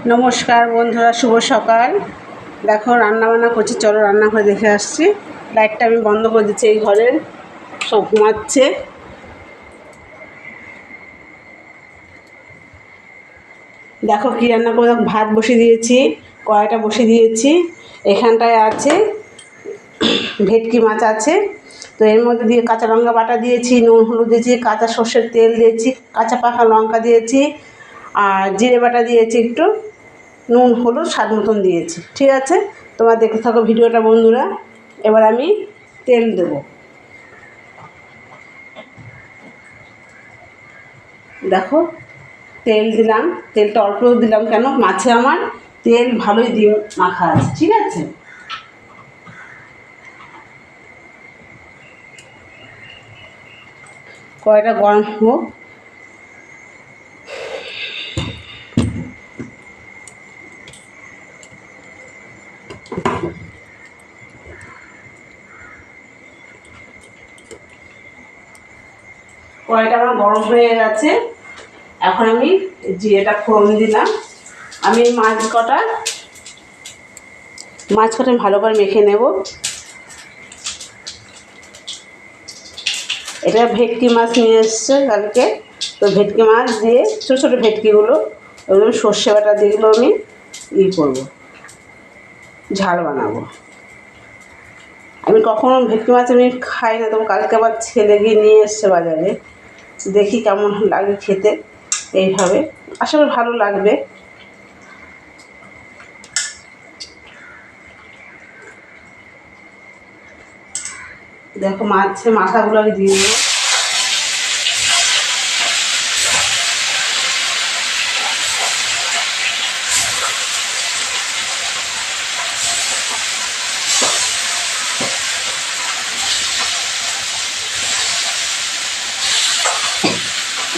নমস্কার বন্ধুরা, শুভ সকাল। দেখো রান্নাবান্না করছি, চলো রান্নাঘরে দেখে আসছি। লাইটটা আমি বন্ধ করে দিচ্ছি, এই ঘরের সব ঘুমাচ্ছে। দেখো কী রান্না করে, ভাত বসিয়ে দিয়েছি, কড়াইটা বসিয়ে দিয়েছি। এখানটায় আছে ভেটকি মাছ আছে, তো এর মধ্যে দিয়ে কাঁচা লঙ্কা বাটা দিয়েছি, নুন হলুদ দিয়েছি, কাঁচা সর্ষের তেল দিয়েছি, কাঁচা পাকা লঙ্কা দিয়েছি, আর জিরে বাটা দিয়েছি একটু, নুন হলুদ স্বাদ মতন দিয়েছি। ঠিক আছে, তোমরা দেখতে থাকো ভিডিওটা বন্ধুরা। এবার আমি তেল দেব। দেখো তেল দিলাম, তেলটা অল্প দিলাম, কেন মাছে আমার তেল ভালোই দিয়ে মাখা আছে। ঠিক আছে, কড়াইটা গরম হোক। কড়াইটা আমার গরম হয়ে গেছে, এখন আমি জিরেটা ফোড়ন দিলাম। আমি এই মাছ কটা ভালো করে মেখে নেব। এটা ভেটকি মাছ নিয়ে এসছে কালকে, তো ভেটকি মাছ দিয়ে ছোটো ছোটো ভেটকিগুলো ওগুলো সর্ষে বাটা যেগুলো আমি করবো, ঝাল বানাবো। আমি কখনো ভেটকি মাছ আমি খাই না, তবু কালকে আবার ছেলে গিয়ে নিয়ে এসছে বাজারে, দেখি কেমন লাগে খেতে। এইভাবে আশা করি ভালো লাগবে। দেখো মাছের মাথাগুলো আমি দিয়ে দেবো।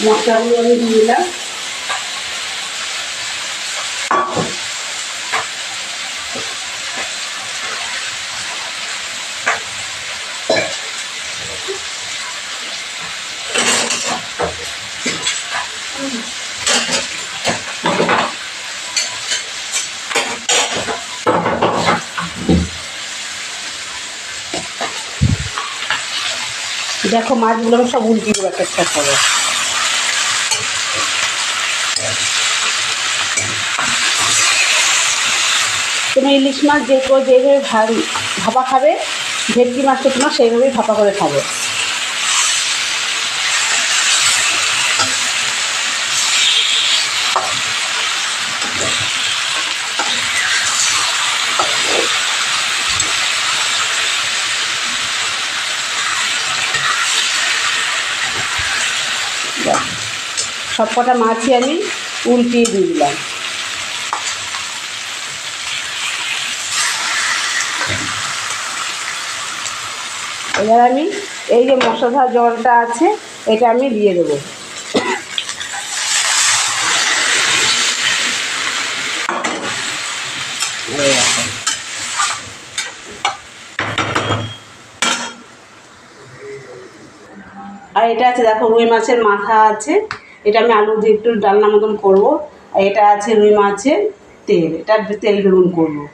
মশলাগুলো আমি দিয়ে দিলাম। দেখো মাছগুলো আমি সব উল্টি দেবো একটা একটা করে। তুমি ইলিশ মাছ যেভাবে ভাপা খাবে, ভেটকি মাছটা তোমার সেইভাবেই ভাপা করে খাবে। সব কটা মাছই আমি উল্টিয়ে দিয়ে দিলাম। এবার আমি এই যে মশলা জলটা আছে এটা আমি দিয়ে দেবো। আর এটা আছে দেখো রুই মাছের মাথা আছে, এটা আমি আলু দিয়ে একটু ডালনা মতন করবো। আর এটা আছে রুই মাছের তেল, এটা তেল বেগুন করবো।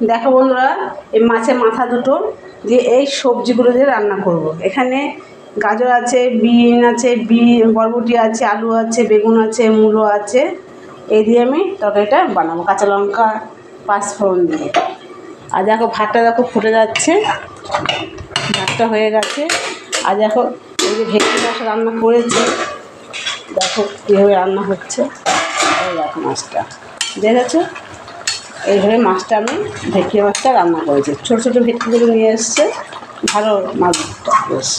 দেখো বন্ধুরা, এই মাছের মাথা দুটো দিয়ে এই সবজিগুলো দিয়ে রান্না করব। এখানে গাজর আছে, বিন আছে, বরবটি আছে, আলু আছে, বেগুন আছে, মূলো আছে, এই দিয়ে আমি তরকারিটা বানাবো, কাঁচা লঙ্কা পাঁচফোড়ন দিয়ে। আর দেখো ভাতটা দেখো ফুটে যাচ্ছে, ভাতটা হয়ে গেছে। আর দেখো এই যে ভেটকি মাছ রান্না করেছি, দেখো কীভাবে রান্না হচ্ছে। এই দেখো মাছটা দেখেছো, এইভাবে মাছটা আমি ভেটকি মাছটা রান্না করেছি। ছোটো ছোটো ভেটকিগুলো নিয়ে এসছে, ভালো মাছটা বেশ।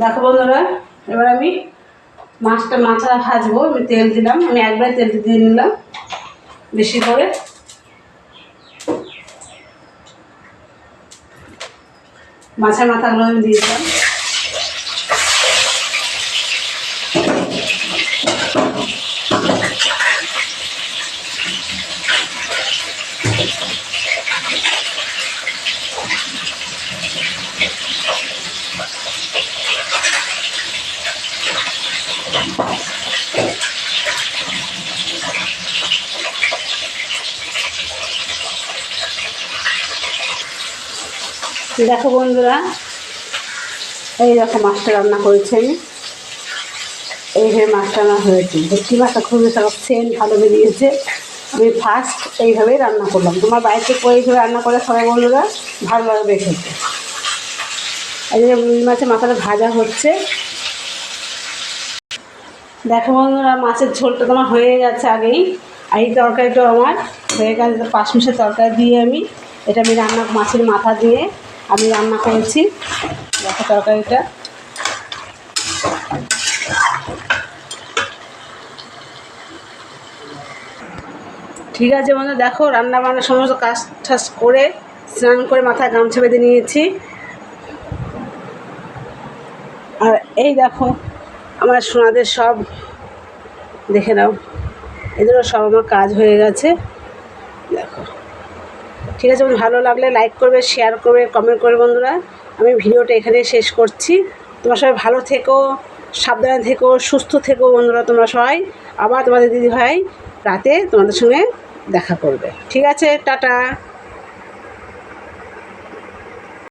দেখো বন্ধুরা, এবার আমি মাছটা ভাজবো। আমি তেল দিলাম, আমি একবার তেল দিয়ে নিলাম বেশি করে। মাছের মাথাগুলো আমি দিয়ে দিলাম। দেখো বন্ধুরা, এই দেখো মাছটা রান্না করেছি আমি। এইভাবে মাছটা রান্না হয়েছে, ভেটকি মাছটা খুবই সব সেন্ট ভালো বেরিয়েছে। আমি ফার্স্ট এইভাবেই রান্না করলাম। তোমার বাড়িতে এইভাবে রান্না করে সবাই বন্ধুরা, ভালো লাগবে খেতে। এই যে রুই মাছের মাথাটা ভাজা হচ্ছে। দেখো বন্ধুরা, মাছের ঝোলটা তোমার হয়ে গেছে আগেই। আর এই তরকারিটাও আমার হয়ে গেছে, পাঁচমিশালি তরকারি দিয়ে এটা আমি রান্না, মাছের মাথা দিয়ে আমি রান্না করেছি। দেখো তরকারিটা। ঠিক আছে বন্ধু, দেখো রান্না বান্না সমস্ত কাজ টাজ করে স্নান করে মাথায় গামছা বেঁধে নিয়েছি। আর এই দেখো আমার সোনাদের সব দেখে নাও, এদেরও সব আমার কাজ হয়ে গেছে। দেখো ঠিক আছে, ভালো লাগলে লাইক করবে, শেয়ার করবে, কমেন্ট করবে বন্ধুরা। আমি ভিডিওটা এখানে শেষ করছি। তোমরা সবাই ভালো থেকো, সাবধানে থেকো, সুস্থ থেকো বন্ধুরা। তোমরা সবাই আবার তোমাদের দিদিভাই রাতে তোমাদের সঙ্গে দেখা করবে। ঠিক আছে, টাটা।